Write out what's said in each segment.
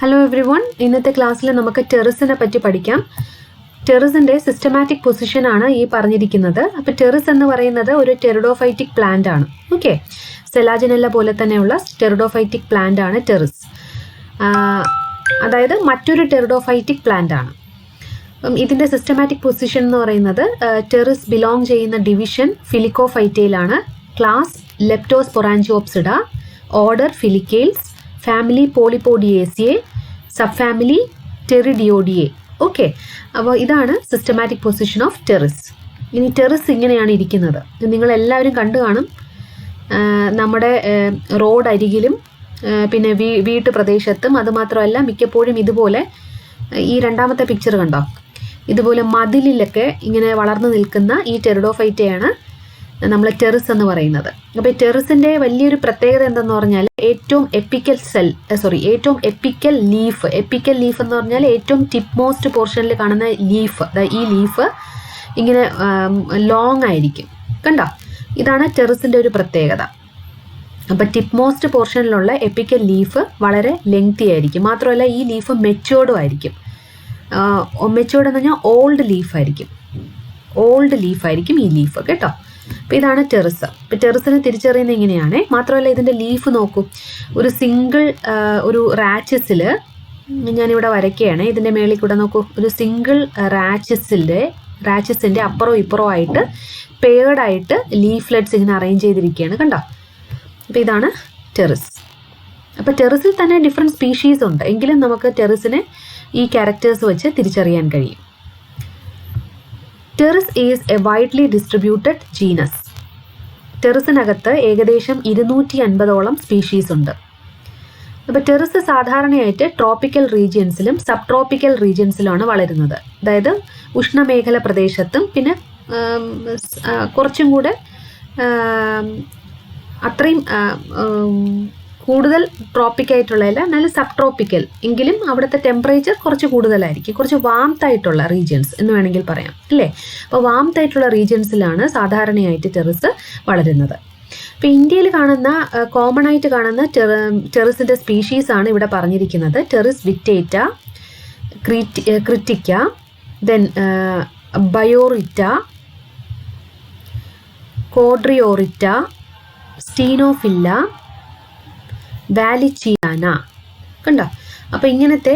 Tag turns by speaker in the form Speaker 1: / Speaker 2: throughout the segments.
Speaker 1: Hello every one, ഇന്നത്തെ ക്ലാസ്സിൽ നമുക്ക് ടെറിസിനെ പറ്റി പഠിക്കാം. ടെറിസിൻ്റെ സിസ്റ്റമാറ്റിക് പൊസിഷനാണ് ഈ പറഞ്ഞിരിക്കുന്നത്. അപ്പോൾ ടെറിസ് എന്ന് പറയുന്നത് ഒരു ടെറിഡോഫൈറ്റിക് പ്ലാന്റ് ആണ്. ഓക്കെ, സെലാജിനെല്ല പോലെ തന്നെയുള്ള ടെറിഡോഫൈറ്റിക് പ്ലാന്റ് ആണ് ടെറിസ്. അതായത് മറ്റൊരു ടെറിഡോഫൈറ്റിക് പ്ലാന്റ് ആണ്. ഇതിൻ്റെ സിസ്റ്റമാറ്റിക് പൊസിഷൻ എന്ന് പറയുന്നത് ടെറിസ് ബിലോങ് ചെയ്യുന്ന ഡിവിഷൻ ഫിലിക്കോഫൈറ്റയിലാണ്. Class Leptosporangiopsida, order Filicales, family Polypodiaceae, sub family Pteridoideae. Okay, അപ്പോൾ ഇതാണ് സിസ്റ്റമാറ്റിക് പൊസിഷൻ ഓഫ് ടെറിസ്. ഇനി ടെറിസ് ഇങ്ങനെയാണ് ഇരിക്കുന്നത്. നിങ്ങളെല്ലാവരും കണ്ടു കാണും. നമ്മുടെ റോഡ് അരികിലും പിന്നെ വീട്ടു പ്രദേശത്തും, അതുമാത്രമല്ല മിക്കപ്പോഴും ഇതുപോലെ ഈ രണ്ടാമത്തെ പിക്ചർ കണ്ടോ, ഇതുപോലെ മതിലിലൊക്കെ ഇങ്ങനെ വളർന്നു നിൽക്കുന്ന ഈ ടെറിഡോഫൈറ്റയാണ് നമ്മൾ ടെറിസ് എന്ന് പറയുന്നത്. അപ്പോൾ ഈ ടെറിസിൻ്റെ വലിയൊരു പ്രത്യേകത എന്തെന്ന് പറഞ്ഞാൽ ഏറ്റവും എപ്പിക്കൽ ലീഫ് എന്ന് പറഞ്ഞാൽ ഏറ്റവും ടിപ്പ് മോസ്റ്റ് പോർഷനിൽ കാണുന്ന ലീഫ്, ഈ ലീഫ് ഇങ്ങനെ ലോങ് ആയിരിക്കും. കണ്ടോ, ഇതാണ് ടെറിസിൻ്റെ ഒരു പ്രത്യേകത. അപ്പോൾ ടിപ്പ് മോസ്റ്റ് പോർഷനിലുള്ള എപ്പിക്കൽ ലീഫ് വളരെ ലെങ്തി ആയിരിക്കും. മാത്രമല്ല ഈ ലീഫ് മെച്ചോർഡും ആയിരിക്കും. മെച്ചോർഡ് എന്ന് പറഞ്ഞാൽ ഓൾഡ് ലീഫായിരിക്കും ഈ ലീഫ് കേട്ടോ. അപ്പോൾ ഇതാണ് ടെറിസ്. ഇപ്പോൾ ടെറിസിനെ തിരിച്ചറിയുന്നത് ഇങ്ങനെയാണ്. മാത്രമല്ല ഇതിൻ്റെ ലീഫ് നോക്കൂ, ഒരു സിംഗിൾ ഒരു റാച്ചസിൽ, ഞാനിവിടെ വരയ്ക്കുകയാണ്, ഇതിൻ്റെ മേളിൽ കൂടെ നോക്കൂ, ഒരു സിംഗിൾ റാച്ചസിൻ്റെ അപ്പുറവും ഇപ്പുറവും ആയിട്ട് പെയർഡായിട്ട് ലീഫ്ലെറ്റ്സ് ഇങ്ങനെ അറേഞ്ച് ചെയ്തിരിക്കുകയാണ്. കണ്ടോ, അപ്പോൾ ഇതാണ് ടെറിസ്. അപ്പോൾ ടെറിസിൽ തന്നെ ഡിഫറെൻറ്റ് സ്പീഷീസ് ഉണ്ട്, എങ്കിലും നമുക്ക് ടെറിസിനെ ഈ ക്യാരക്ടേഴ്സ് വെച്ച് തിരിച്ചറിയാൻ കഴിയും. Pteris is a widely distributed genus. ടെറിസിനകത്ത് ഏകദേശം 250ഓളം സ്പീഷീസ് ഉണ്ട്. അപ്പോൾ ടെറിസ് സാധാരണയായിട്ട് ട്രോപ്പിക്കൽ റീജിയൻസിലും സബ് ട്രോപ്പിക്കൽ റീജിയൻസിലുമാണ് വളരുന്നത്. അതായത് ഉഷ്ണമേഖല പ്രദേശത്തും പിന്നെ കുറച്ചും കൂടെ അത്രയും കൂടുതൽ ട്രോപ്പിക്കായിട്ടുള്ളതല്ല, നല്ല സബ് ട്രോപ്പിക്കൽ എങ്കിലും അവിടുത്തെ ടെമ്പറേച്ചർ കുറച്ച് കൂടുതലായിരിക്കും, കുറച്ച് വാംത്തായിട്ടുള്ള റീജിയൻസ് എന്ന് വേണമെങ്കിൽ പറയാം അല്ലേ. അപ്പോൾ വാംത്തായിട്ടുള്ള റീജിയൻസിലാണ് സാധാരണയായിട്ട് ടെറിസ് വളരുന്നത്. ഇപ്പോൾ ഇന്ത്യയിൽ കോമൺ ആയിട്ട് കാണുന്ന ടെറിസിൻ്റെ സ്പീഷീസാണ് ഇവിടെ പറഞ്ഞിരിക്കുന്നത്. ടെറിസ് വിറ്റേറ്റ, ക്രിറ്റിക്ക, ദെൻ ബയോറിറ്റ, കോഡ്രിയോറിറ്റ, സ്റ്റീനോഫില്ല, വാലിച്ചിയാന. കണ്ടോ, അപ്പോൾ ഇങ്ങനത്തെ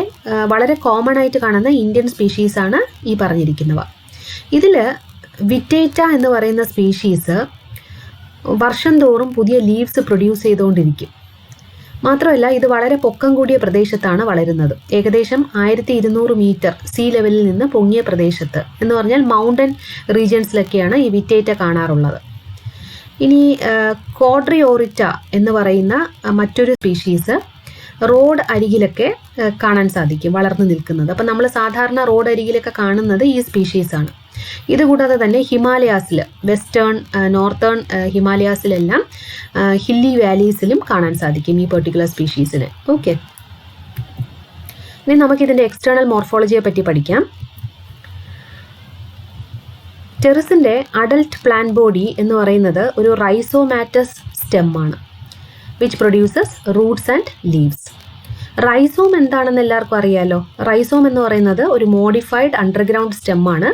Speaker 1: വളരെ കോമൺ ആയിട്ട് കാണുന്ന ഇന്ത്യൻ സ്പീഷീസാണ് ഈ പറഞ്ഞിരിക്കുന്നവ. ഇതിൽ വിറ്റേറ്റ എന്ന് പറയുന്ന സ്പീഷീസ് വർഷം തോറും പുതിയ ലീവ്സ് പ്രൊഡ്യൂസ് ചെയ്തുകൊണ്ടിരിക്കും. മാത്രമല്ല ഇത് വളരെ പൊക്കം കൂടിയ പ്രദേശത്താണ് വളരുന്നത്. ഏകദേശം 1200 മീറ്റർ സീ ലെവലിൽ നിന്ന് പൊങ്ങിയ പ്രദേശത്ത് എന്ന് പറഞ്ഞാൽ മൗണ്ടൻ റീജിയൻസിലൊക്കെയാണ് ഈ വിറ്റേറ്റ കാണാറുള്ളത്. ഇനി കോഡ്രിയോറിറ്റ എന്ന് പറയുന്ന മറ്റൊരു സ്പീഷീസ് റോഡ് അരികിലൊക്കെ കാണാൻ സാധിക്കും വളർന്നു നിൽക്കുന്നത്. അപ്പം നമ്മൾ സാധാരണ റോഡ് അരികിലൊക്കെ കാണുന്നത് ഈ സ്പീഷീസാണ്. ഇതുകൂടാതെ തന്നെ ഹിമാലയാസിൽ, വെസ്റ്റേൺ നോർത്തേൺ ഹിമാലയാസിലെല്ലാം ഹില്ലി വാലീസിലും കാണാൻ സാധിക്കും ഈ പെർട്ടിക്കുലർ സ്പീഷീസിന്. ഓക്കെ, ഇനി നമുക്കിതിൻ്റെ എക്സ്റ്റേണൽ മോർഫോളജിയെ പറ്റി പഠിക്കാം. ടെറിസിൻ്റെ അഡൽട്ട് പ്ലാന്റ് ബോഡി എന്ന് പറയുന്നത് ഒരു റൈസോമാറ്റസ് സ്റ്റെമ്മാണ്, which produces roots and leaves. Rhizome എന്താണെന്ന് എല്ലാവർക്കും അറിയാലോ. റൈസോം എന്ന് പറയുന്നത് ഒരു മോഡിഫൈഡ് അണ്ടർഗ്രൗണ്ട് സ്റ്റെമ്മാണ്.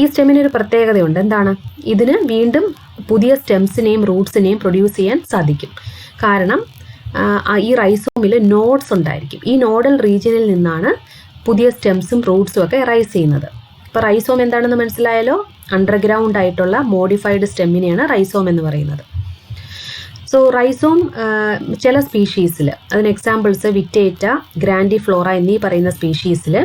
Speaker 1: ഈ സ്റ്റെമ്മിനൊരു പ്രത്യേകതയുണ്ട്. എന്താണ്? ഇതിന് വീണ്ടും പുതിയ സ്റ്റെംസിനെയും റൂട്ട്സിനെയും പ്രൊഡ്യൂസ് ചെയ്യാൻ സാധിക്കും. കാരണം ഈ റൈസോമിൽ നോഡ്സ് ഉണ്ടായിരിക്കും. ഈ നോഡൽ റീജിയനിൽ നിന്നാണ് പുതിയ സ്റ്റെംസും റൂട്ട്സും ഒക്കെ റൈസ് ചെയ്യുന്നത്. ഇപ്പോൾ റൈസോം എന്താണെന്ന് മനസ്സിലായാലോ. അണ്ടർഗ്രൗണ്ട് ആയിട്ടുള്ള മോഡിഫൈഡ് സ്റ്റെമ്മിനെയാണ് റൈസോം എന്ന് പറയുന്നത്. സോ റൈസോം ചില സ്പീഷീസിൽ, അതിന് എക്സാമ്പിൾസ് വിറ്റേറ്റ, ഗ്രാൻഡിഫ്ലോറ എന്നീ പറയുന്ന സ്പീഷീസിൽ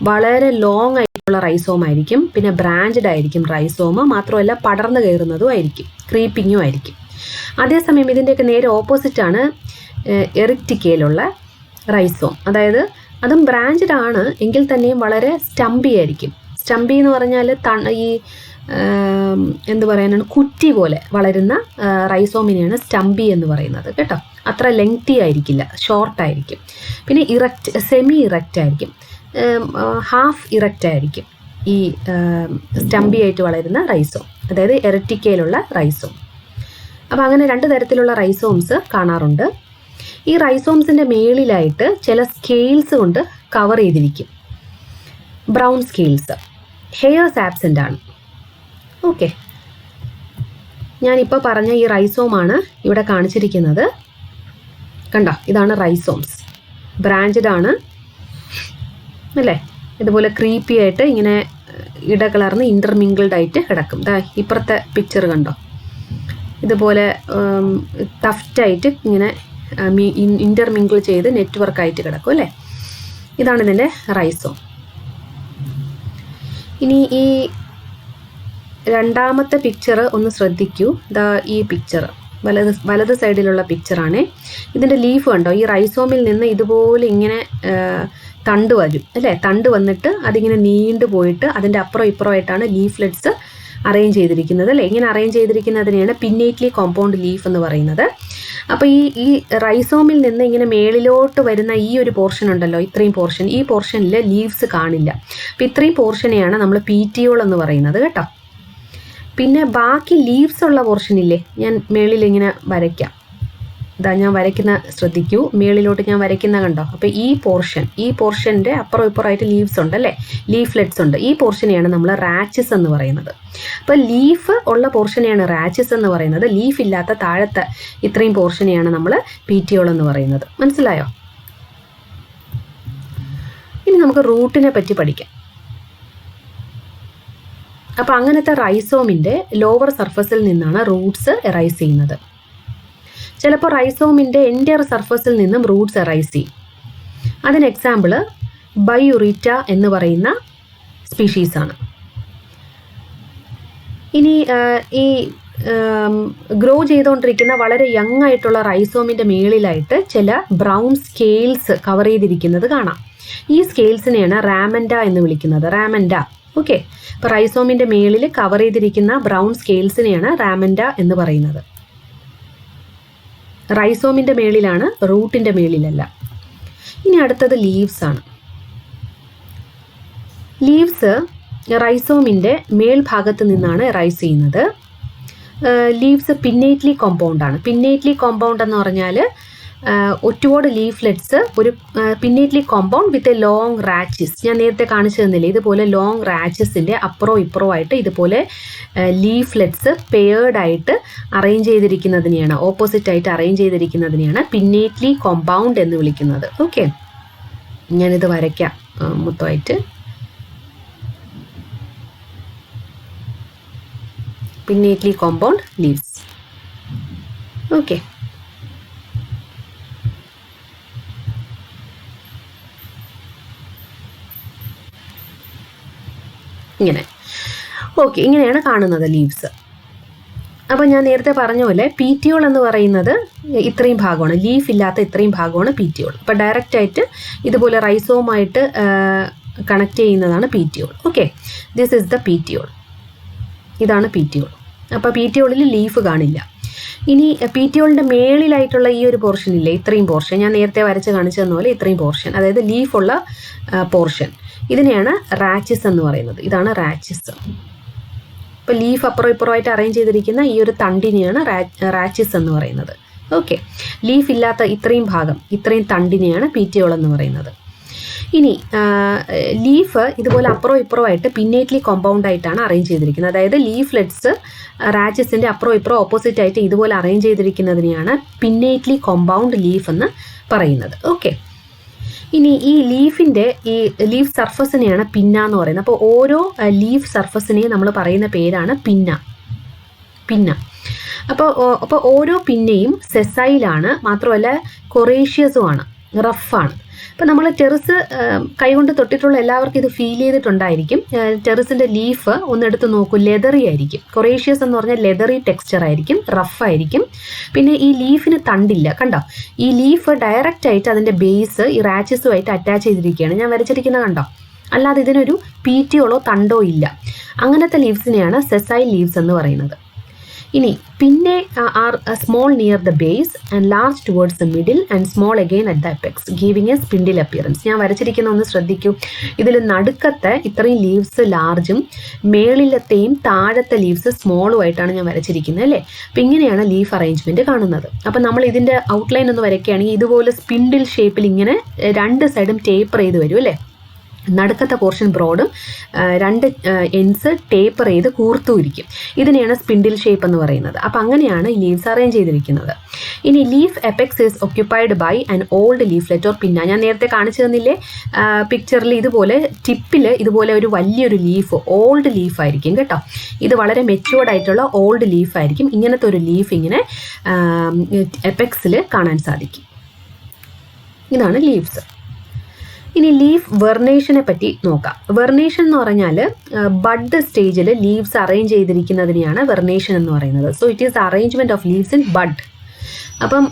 Speaker 1: വളരെ ലോങ് ആയിട്ടുള്ള റൈസോം ആയിരിക്കും. പിന്നെ ബ്രാഞ്ച്ഡ് ആയിരിക്കും റൈസോം. മാത്രമല്ല പടർന്നു കയറുന്നതും ആയിരിക്കും, ക്രീപ്പിങ്ങും ആയിരിക്കും. അതേസമയം ഇതിൻ്റെയൊക്കെ നേരെ ഓപ്പോസിറ്റാണ് എറിക്റ്റിക്കയിലുള്ള റൈസോം. അതായത് അതും ബ്രാഞ്ച്ഡ് ആണ് എങ്കിൽ തന്നെയും വളരെ സ്റ്റംബി ആയിരിക്കും. സ്റ്റംബി എന്ന് പറഞ്ഞാൽ ഈ എന്ത് പറയാനാണ്, കുറ്റി പോലെ വളരുന്ന റൈസോമിനെയാണ് സ്റ്റംബി എന്ന് പറയുന്നത് കേട്ടോ. അത്ര ലെങ്തി ആയിരിക്കില്ല, ഷോർട്ടായിരിക്കും. പിന്നെ സെമി ഇറക്റ്റ് ആയിരിക്കും, ഹാഫ് ഇറക്റ്റ് ആയിരിക്കും ഈ സ്റ്റംബി ആയിട്ട് വളരുന്ന റൈസോം, അതായത് എറിക്റ്റിക്കയിലുള്ള റൈസോം. അപ്പോൾ അങ്ങനെ 2 തരത്തിലുള്ള റൈസോംസ് കാണാറുണ്ട്. ഈ റൈസോംസിൻ്റെ മേളിലായിട്ട് ചില സ്കെയിൽസ് കൊണ്ട് കവർ ചെയ്തിരിക്കും, ബ്രൗൺ സ്കെയിൽസ്. ഹെയർസ് ആബ്സെൻ്റ് ആണ്. ഓക്കെ, ഞാനിപ്പോൾ പറഞ്ഞ ഈ റൈസോമാണ് ഇവിടെ കാണിച്ചിരിക്കുന്നത്. കണ്ടോ, ഇതാണ് റൈസോംസ്. ബ്രാഞ്ചഡ് ആണ് അല്ലേ? ഇതുപോലെ ക്രീപ്പി ആയിട്ട് ഇങ്ങനെ ഇടകലർന്ന് ഇൻ്റർമിങ്കിൾഡ് ആയിട്ട് കിടക്കും. ഇപ്പുറത്തെ പിക്ചർ കണ്ടോ, ഇതുപോലെ ടഫ്റ്റായിട്ട് ഇങ്ങനെ ഇൻ്റർമിങ്കിൾ ചെയ്ത് നെറ്റ്വർക്കായിട്ട് കിടക്കും അല്ലേ? ഇതാണ് ഇതിൻ്റെ റൈസോം. ഇനി ഈ രണ്ടാമത്തെ പിക്ചർ ഒന്ന് ശ്രദ്ധിക്കൂ. ഈ പിക്ചർ വലത് സൈഡിലുള്ള പിക്ചറാണ്. ഇതിൻ്റെ ലീഫ് കണ്ടോ, ഈ റൈസോമിൽ നിന്ന് ഇതുപോലെ ഇങ്ങനെ തണ്ട് വരും അല്ലേ? തണ്ട് വന്നിട്ട് അതിങ്ങനെ നീണ്ടു പോയിട്ട് അതിൻ്റെ അപ്പുറം ഇപ്പുറമായിട്ടാണ് ലീഫ്ലെറ്റ്സ് അറേഞ്ച് ചെയ്തിരിക്കുന്നത് അല്ലേ? ഇങ്ങനെ അറേഞ്ച് ചെയ്തിരിക്കുന്നതിനെയാണ് പിന്നേറ്റ്ലി കോമ്പൗണ്ട് ലീഫ് എന്ന് പറയുന്നത്. അപ്പോൾ ഈ റൈസോമിൽ നിന്ന് ഇങ്ങനെ മേളിലോട്ട് വരുന്ന ഈ ഒരു പോർഷൻ ഉണ്ടല്ലോ, ഇത്രയും പോർഷൻ, ഈ പോർഷനിൽ ലീവ്സ് കാണില്ല. അപ്പോൾ ഇത്രയും പോർഷനെയാണ് നമ്മൾ പീറ്റിയോൾ എന്ന് പറയുന്നത് കേട്ടോ. പിന്നെ ബാക്കി ലീവ്സ് ഉള്ള പോർഷനില്ലേ, ഞാൻ മേളിൽ ഇങ്ങനെ വരയ്ക്കാം. ഞാൻ വരയ്ക്കുന്ന ശ്രദ്ധിക്കൂ, മേളിലോട്ട് ഞാൻ വരയ്ക്കുന്ന കണ്ടോ. അപ്പോൾ ഈ പോർഷൻ്റെ അപ്പുറം ഇപ്പുറമായിട്ട് ലീവ്സ് ഉണ്ട് അല്ലേ? ലീഫ്ലെറ്റ്സ് ഉണ്ട്. ഈ പോർഷനെയാണ് നമ്മൾ റാച്ചസ് എന്ന് പറയുന്നത്. അപ്പോൾ ലീഫ് ഉള്ള പോർഷനെയാണ് റാച്ചസ് എന്ന് പറയുന്നത്. ലീഫ് ഇല്ലാത്ത താഴത്തെ ഇത്രയും പോർഷനെയാണ് നമ്മൾ പീറ്റിയോൾ എന്ന് പറയുന്നത്. മനസ്സിലായോ? ഇനി നമുക്ക് റൂട്ടിനെ പറ്റി പഠിക്കാം. അപ്പോൾ അങ്ങനത്തെ റൈസോമിൻ്റെ ലോവർ സർഫസിൽ നിന്നാണ് റൂട്ട്സ് എറൈസ് ചെയ്യുന്നത്. ചിലപ്പോൾ റൈസോമിൻ്റെ എൻ്റയർ സർഫസിൽ നിന്നും റൂട്ട്സ് എറൈസ് ചെയ്യും. അതിന് എക്സാമ്പിൾ ബൈയുറീറ്റ എന്ന് പറയുന്ന സ്പീഷീസാണ്. ഇനി ഈ ഗ്രോ ചെയ്തുകൊണ്ടിരിക്കുന്ന വളരെ യങ് ആയിട്ടുള്ള റൈസോമിൻ്റെ മേളിലായിട്ട് ചില ബ്രൗൺ സ്കെയിൽസ് കവർ ചെയ്തിരിക്കുന്നത് കാണാം. ഈ സ്കെയിൽസിനെയാണ് റാമൻഡ എന്ന് വിളിക്കുന്നത്. റാമൻഡ. ഓക്കെ, ഇപ്പോൾ റൈസോമിൻ്റെ മേളിൽ കവർ ചെയ്തിരിക്കുന്ന ബ്രൗൺ സ്കെയിൽസിനെയാണ് റാമൻഡ എന്ന് പറയുന്നത്. റൈസോമിൻ്റെ മേളിലാണ്, റൂട്ടിൻ്റെ മേളിലല്ല. ഇനി അടുത്തത് ലീവ്സ് ആണ്. ലീവ്സ് റൈസോമിൻ്റെ മേൽഭാഗത്ത് നിന്നാണ് റൈസ് ചെയ്യുന്നത്. ലീവ്സ് പിന്നേറ്റ്ലി കോമ്പൗണ്ട് ആണ്. പിന്നേറ്റ്ലി കോമ്പൗണ്ട് എന്ന് പറഞ്ഞാൽ ഒരുപാട് ലീഫ്ലെറ്റ്സ്, ഒരു pinnately compound with a long rachis. ഞാൻ നേരത്തെ കാണിച്ചു തന്നില്ലേ, ഇതുപോലെ ലോങ് റാച്ചസിൻ്റെ അപ്പുറവും ഇപ്പുറമായിട്ട് ഇതുപോലെ ലീഫ്ലെറ്റ്സ് പെയർഡായിട്ട് അറേഞ്ച് ചെയ്തിരിക്കുന്നതിനെയാണ്, ഓപ്പോസിറ്റായിട്ട് അറേഞ്ച് ചെയ്തിരിക്കുന്നതിനെയാണ് പിന്നേറ്റ്ലി കോമ്പൗണ്ട് എന്ന് വിളിക്കുന്നത്. ഓക്കെ, ഞാനിത് വരയ്ക്കാം മൊത്തമായിട്ട്. Pinnately compound leaves. ഓക്കെ, ഇങ്ങനെ. ഓക്കെ, ഇങ്ങനെയാണ് കാണുന്നത് ലീവ്സ്. അപ്പോൾ ഞാൻ നേരത്തെ പറഞ്ഞ പോലെ പീറ്റിയോൾ എന്ന് പറയുന്നത് ഇത്രയും ഭാഗമാണ്, ലീഫ് ഇല്ലാത്ത ഇത്രയും ഭാഗമാണ് പീറ്റിയോൾ. അപ്പോൾ ഡയറക്റ്റായിട്ട് ഇതുപോലെ റൈസോമായിട്ട് കണക്ട് ചെയ്യുന്നതാണ് petiole. Okay, this is the petiole. ഇതാണ് പീറ്റിയോൾ. അപ്പോൾ പീറ്റിയോളിൽ ലീഫ് കാണില്ല. ഇനി പീറ്റിയോളിൻ്റെ മേളിലായിട്ടുള്ള ഈ ഒരു പോർഷൻ ഇല്ലേ, ഇത്രയും പോർഷൻ ഞാൻ നേരത്തെ വരച്ച് കാണിച്ചു തന്ന പോലെ ഇത്രയും പോർഷൻ, അതായത് ലീഫുള്ള പോർഷൻ, ഇതിനെയാണ് റാച്ചസ് എന്ന് പറയുന്നത്. ഇതാണ് റാച്ചസ്. ഇപ്പോൾ ലീഫ് അപ്പുറം ഇപ്പുറമായിട്ട് അറേഞ്ച് ചെയ്തിരിക്കുന്ന ഈ ഒരു തണ്ടിനെയാണ് റാച്ചസ് എന്ന് പറയുന്നത്. ഓക്കെ, ലീഫ് ഇല്ലാത്ത ഇത്രയും ഭാഗം, ഇത്രയും തണ്ടിനെയാണ് പീറ്റിയോൾ എന്ന് പറയുന്നത്. ഇനി ലീഫ് ഇതുപോലെ അപ്പുറം ഇപ്പുറമായിട്ട് പിന്നേറ്റ്ലി കോമ്പൗണ്ട് ആയിട്ടാണ് അറേഞ്ച് ചെയ്തിരിക്കുന്നത്. അതായത് ലീഫ്ലെറ്റ്സ് റാച്ചസിൻ്റെ അപ്പുറം ഇപ്പുറം ഓപ്പോസിറ്റ് ആയിട്ട് ഇതുപോലെ അറേഞ്ച് ചെയ്തിരിക്കുന്നതിനെയാണ് പിന്നേറ്റ്ലി കോമ്പൗണ്ട് ലീഫ് എന്ന് പറയുന്നത്. ഓക്കെ, ഇനി ഈ ലീഫിൻ്റെ ഈ ലീഫ് സർഫസിനെയാണ് പിന്ന എന്ന് പറയുന്നത്. അപ്പോൾ ഓരോ ലീഫ് സർഫസിനെയും നമ്മൾ പറയുന്ന പേരാണ് പിന്ന. അപ്പോൾ ഓരോ പിന്നയും സെസൈലാണ്, മാത്രമല്ല കൊറേഷ്യസുമാണ്, റഫാണ്. അപ്പോൾ നമ്മൾ ടെറസ് കൈകൊണ്ട് തൊട്ടിട്ടുള്ള എല്ലാവർക്കും ഇത് ഫീൽ ചെയ്തിട്ടുണ്ടായിരിക്കും. ടെറസിൻ്റെ ലീഫ് ഒന്നെടുത്ത് നോക്കൂ, ലെതറി ആയിരിക്കും. കൊറേഷ്യസ് എന്ന് പറഞ്ഞാൽ ലെതറി ടെക്സ്ചർ ആയിരിക്കും, റഫായിരിക്കും. പിന്നെ ഈ ലീഫിന് തണ്ടില്ല, കണ്ടോ? ഈ ലീഫ് ഡയറക്റ്റ് ആയിട്ട് അതിൻ്റെ ബേസ് ഈ റാച്ചസുമായിട്ട് അറ്റാച്ച് ചെയ്തിരിക്കുകയാണ്. ഞാൻ വരച്ചിരിക്കുന്നത് കണ്ടോ? അല്ലാതെ ഇതിനൊരു പീറ്റിയോളോ തണ്ടോ ഇല്ല. അങ്ങനത്തെ ലീവ്സിനെയാണ് സെസൈൽ ലീവ്സ് എന്ന് പറയുന്നത്. ഇനി പിന്നെ are small near the base and large towards the middle and small again at the apex giving a spindle appearance. ഞാൻ വരച്ചിരിക്കുന്ന ഒന്ന് ശ്രദ്ധിക്കൂ. ഇതിൽ നടുക്കത്തെ ഇത്രയും ലീവ്സ് ലാർജും മേളിലത്തെയും താഴത്തെ ലീവ്സ് സ്മോളും ആയിട്ടാണ് ഞാൻ വരച്ചിരിക്കുന്നത് അല്ലേ. അപ്പം ഇങ്ങനെയാണ് ലീഫ് അറേഞ്ച്മെൻറ്റ് കാണുന്നത്. അപ്പം നമ്മൾ ഇതിൻ്റെ ഔട്ട്ലൈൻ ഒന്ന് വരയ്ക്കുകയാണെങ്കിൽ ഇതുപോലെ സ്പിൻഡിൽ ഷേപ്പിൽ ഇങ്ങനെ രണ്ട് സൈഡും ടേപ്പർ ചെയ്ത് വരും അല്ലേ. നടുക്കത്തെ പോർഷൻ ബ്രോഡും രണ്ട് എൻഡ്സ് ടേപ്പർ ചെയ്ത് കൂർത്തുമിരിക്കും. ഇതിനെയാണ് സ്പിൻഡിൽ ഷേപ്പ് എന്ന് പറയുന്നത്. അപ്പം അങ്ങനെയാണ് ഈ ലീവ്സ് അറേഞ്ച് ചെയ്തിരിക്കുന്നത്. ഇനി leaf apex is occupied by an old leaflet or pinna. ഞാൻ നേരത്തെ കാണിച്ചു തന്നില്ലേ പിക്ചറിൽ, ഇതുപോലെ ടിപ്പിൽ ഇതുപോലെ ഒരു വലിയൊരു ലീഫ്, ഓൾഡ് ലീഫായിരിക്കും കേട്ടോ. ഇത് വളരെ മെച്യൂർഡ് ആയിട്ടുള്ള ഓൾഡ് ലീഫായിരിക്കും. ഇങ്ങനത്തെ ഒരു ലീഫ് ഇങ്ങനെ എപെക്സിൽ കാണാൻ സാധിക്കും. ഇതാണ് ലീവ്സ്. ഇനി ലീഫ് വെർണേഷനെ പറ്റി നോക്കാം. വെർണേഷൻ എന്ന് പറഞ്ഞാൽ ബഡ് സ്റ്റേജിൽ ലീവ്സ് അറേഞ്ച് ചെയ്തിരിക്കുന്നതിനെയാണ് വെർണേഷൻ എന്ന് പറയുന്നത്. So it is arrangement of leaves in bud. അപ്പം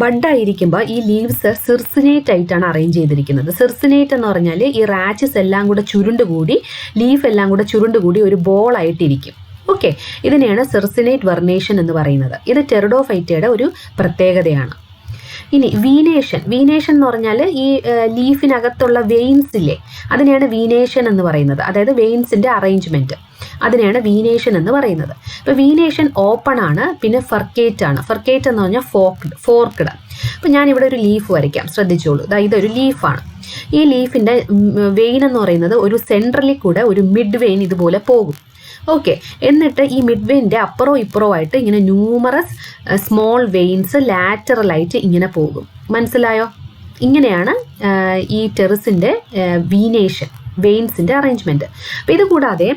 Speaker 1: ബഡായിരിക്കുമ്പോൾ ഈ ലീവ്സ് സിർസിനേറ്റ് ആയിട്ടാണ് അറേഞ്ച് ചെയ്തിരിക്കുന്നത്. സിർസിനേറ്റ് എന്ന് പറഞ്ഞാൽ ഈ റാച്ചസ് എല്ലാം കൂടെ ചുരുണ്ടുകൂടി, ലീഫ് എല്ലാം കൂടെ ചുരുണ്ടുകൂടി ഒരു ബോൾ ആയിട്ടിരിക്കും. ഓക്കെ, ഇതിനെയാണ് സിർസിനേറ്റ് വെർണേഷൻ എന്ന് പറയുന്നത്. ഇത് ടെറിഡോഫൈറ്റയുടെ ഒരു പ്രത്യേകതയാണ്. ഇനി വീനേഷൻ. വീനേഷൻ എന്ന് പറഞ്ഞാൽ ഈ ലീഫിനകത്തുള്ള വെയിൻസ് ഇല്ലേ, അതിനെയാണ് വീനേഷൻ എന്ന് പറയുന്നത്. അതായത് വെയിൻസിൻ്റെ അറേഞ്ച്മെൻറ്റ്, അതിനെയാണ് വീനേഷൻ എന്ന് പറയുന്നത്. ഇപ്പോൾ വീനേഷൻ ഓപ്പൺ ആണ്, പിന്നെ ഫർക്കേറ്റ് ആണ്. ഫർക്കേറ്റ് എന്ന് പറഞ്ഞാൽ ഫോർക്ക്ഡ്. അപ്പോൾ ഞാനിവിടെ ഒരു ലീഫ് വരയ്ക്കാം, ശ്രദ്ധിച്ചോളൂ. ഇതൊരു ലീഫാണ്. ഈ ലീഫിൻ്റെ വെയിൻ എന്ന് പറയുന്നത് ഒരു സെൻട്രലിൽ കൂടെ ഒരു മിഡ് വെയിൻ ഇതുപോലെ പോകും. ഓക്കെ, എന്നിട്ട് ഈ മിഡ് വെയിൻ്റെ അപ്പുറവും ഇപ്പുറവും ആയിട്ട് ഇങ്ങനെ ന്യൂമറസ് സ്മോൾ വെയിൻസ് ലാറ്ററലായിട്ട് ഇങ്ങനെ പോകും. മനസ്സിലായോ? ഇങ്ങനെയാണ് ഈ ടെറിസിൻ്റെ വീനേഷൻ, വെയിൻസിൻ്റെ അറേഞ്ച്മെൻറ്റ്. അപ്പോൾ ഇത് കൂടാതെ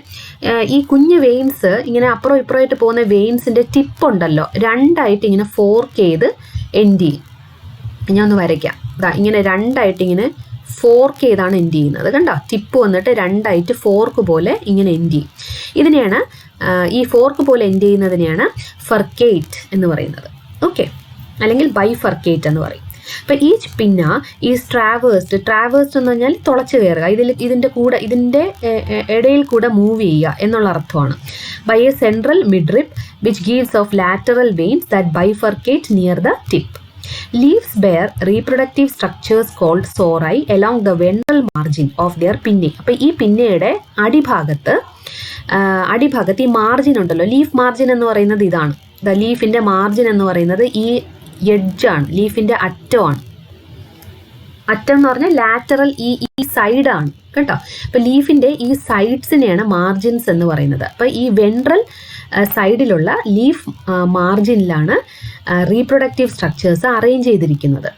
Speaker 1: ഈ കുഞ്ഞ് വെയിൻസ് ഇങ്ങനെ അപ്പുറവും ഇപ്പുറമായിട്ട് പോകുന്ന വെയിൻസിൻ്റെ ടിപ്പ് ഉണ്ടല്ലോ, രണ്ടായിട്ട് ഇങ്ങനെ ഫോർക്ക് ചെയ്ത് എൻഡ് ചെയ്യും. ഞാൻ ഒന്ന് വരയ്ക്കാം. ഇങ്ങനെ രണ്ടായിട്ട് ഇങ്ങനെ ഫോർക്ക് ചെയ്താണ് എൻഡ് ചെയ്യുന്നത്. കണ്ടോ, ടിപ്പ് വന്നിട്ട് രണ്ടായിട്ട് ഫോർക്ക് പോലെ ഇങ്ങനെ എൻഡ് ചെയ്യും. ഇതിനെയാണ് ഈ ഫോർക്ക് പോലെ എൻഡ് ചെയ്യുന്നതിനെയാണ് ഫർക്കേറ്റ് എന്ന് പറയുന്നത്. ഓക്കെ, അല്ലെങ്കിൽ ബൈഫർക്കേറ്റ് എന്ന് പറയും. അപ്പോൾ ഈച്ച് പിന്ന ഈസ് ട്രാവേഴ്സ്ഡ്. ട്രാവേഴ്സ്ഡ് എന്ന് പറഞ്ഞാൽ തുളച്ച് കയറുക, ഇതിൻ്റെ ഇടയിൽ കൂടെ മൂവ് ചെയ്യുക എന്നുള്ള അർത്ഥമാണ്. By a central midrib which gives off lateral veins that bifurcate near the tip. Leaves bear reproductive structures called sori along the ventral margin of their pinnae. അപ്പോൾ ഈ പിന്നയുടെ അടിഭാഗത്ത് ഈ മാർജിൻ ഉണ്ടല്ലോ, ലീഫ് മാർജിൻ എന്ന് പറയുന്നത് ഇതാണ്. ലീഫിൻ്റെ മാർജിൻ എന്ന് പറയുന്നത് ഈ എഡ്ജാണ്, ലീഫിൻ്റെ അറ്റമാണ്. അറ്റം എന്ന് പറഞ്ഞാൽ ലാറ്ററൽ ഈ സൈഡാണ് കേട്ടോ. അപ്പോൾ ലീഫിൻ്റെ ഈ സൈഡ്സിനെയാണ് മാർജിൻസ് എന്ന് പറയുന്നത്. അപ്പോൾ ഈ വെൻട്രൽ സൈഡിലുള്ള ലീഫ് മാർജിനിലാണ് റീപ്രൊഡക്റ്റീവ് സ്ട്രക്ചേഴ്സ് അറേഞ്ച് ചെയ്തിരിക്കുന്നത്.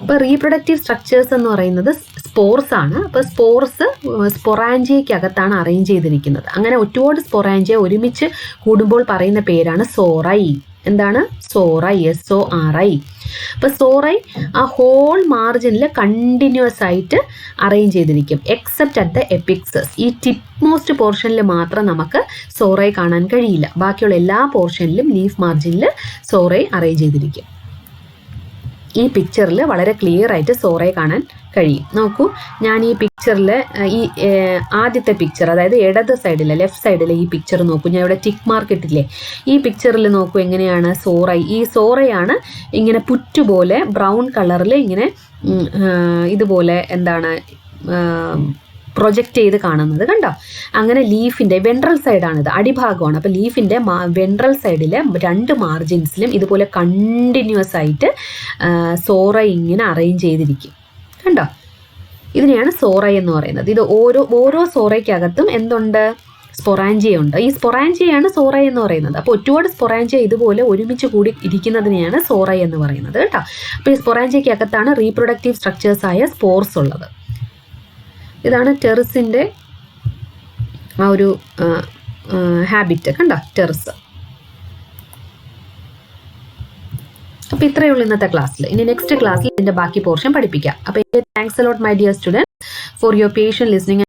Speaker 1: അപ്പോൾ റീപ്രൊഡക്റ്റീവ് സ്ട്രക്ചേഴ്സ് എന്ന് പറയുന്നത് സ്പോർസ് ആണ്. അപ്പോൾ സ്പോർസ് സ്പൊറാഞ്ചിയയ്ക്കകത്താണ് അറേഞ്ച് ചെയ്തിരിക്കുന്നത്. അങ്ങനെ ഒരുപാട് സ്പൊറാഞ്ചിയ ഒരുമിച്ച് കൂടുമ്പോൾ പറയുന്ന പേരാണ് സോറൈ. എന്താണ്? സോറൈ, SORI. അപ്പോൾ സോറൈ ആ ഹോൾ മാർജിനിൽ കണ്ടിന്യൂസ് ആയിട്ട് അറേഞ്ച് ചെയ്തിരിക്കും, എക്സെപ്റ്റ് അറ്റ് ദ എപ്പിക്സസ്. ഈ ടിപ്പ് മോസ്റ്റ് പോർഷനിൽ മാത്രം നമുക്ക് സോറൈ കാണാൻ കഴിയില്ല. ബാക്കിയുള്ള എല്ലാ പോർഷനിലും ലീഫ് മാർജിനിൽ സോറൈ അറേഞ്ച് ചെയ്തിരിക്കും. ഈ പിക്ചറിൽ വളരെ ക്ലിയർ ആയിട്ട് സോറൈ കാണാൻ കഴിയും. നോക്കൂ, ഞാൻ ഈ പിക്ചറിൽ ഈ ആദ്യത്തെ പിക്ചർ, അതായത് ഇടത് സൈഡിലെ ലെഫ്റ്റ് സൈഡിലെ ഈ പിക്ചർ നോക്കൂ. ഞാൻ ഇവിടെ ടിക്ക് മാർക്ക് ഇട്ടില്ലേ, ഈ പിക്ചറിൽ നോക്കൂ എങ്ങനെയാണ് സോറൈ. ഈ സോറയാണ് ഇങ്ങനെ പുറ്റുപോലെ ബ്രൗൺ കളറിൽ ഇങ്ങനെ ഇതുപോലെ എന്താണ് പ്രൊജക്റ്റ് ചെയ്ത് കാണുന്നത് കണ്ടോ. അങ്ങനെ ലീഫിൻ്റെ വെൻട്രൽ സൈഡാണിത്, അടിഭാഗമാണ്. അപ്പോൾ ലീഫിൻ്റെ വെൻട്രൽ സൈഡിലെ രണ്ട് മാർജിൻസിലും ഇതുപോലെ കണ്ടിന്യൂസ് ആയിട്ട് സോറൈ ഇങ്ങനെ അറേഞ്ച് ചെയ്തിരിക്കും കണ്ടോ. ഇതിനെയാണ് സോറൈ എന്ന് പറയുന്നത്. ഇത് ഓരോ സോറയ്ക്കകത്തും എന്തുണ്ട്? സ്പൊറാഞ്ചിയ ഉണ്ട്. ഈ സ്പൊറാഞ്ചിയാണ് സോറൈ എന്ന് പറയുന്നത്. അപ്പോൾ ഒരുപാട് സ്പൊറാഞ്ചിയ ഇതുപോലെ ഒരുമിച്ച് കൂടി ഇരിക്കുന്നതിനെയാണ് സോറൈ എന്ന് പറയുന്നത് കേട്ടോ. അപ്പോൾ ഈ സ്പൊറാഞ്ചിയക്കകത്താണ് റീപ്രൊഡക്റ്റീവ് സ്ട്രക്ചേഴ്സായ സ്പോർസ് ഉള്ളത്. ഇതാണ് ടെറിസിൻ്റെ ആ ഒരു ഹാബിറ്റ് കണ്ടോ, ടെറിസ്. അപ്പോൾ ഇത്രയേ ഉള്ളൂ ഇന്നത്തെ ക്ലാസ്സിൽ. ഇനി നെക്സ്റ്റ് ക്ലാസ്സിൽ ഇതിൻ്റെ ബാക്കി പോർഷൻ പഠിപ്പിക്കാം. അപ്പോൾ thanks a lot my dear students for your patient listening.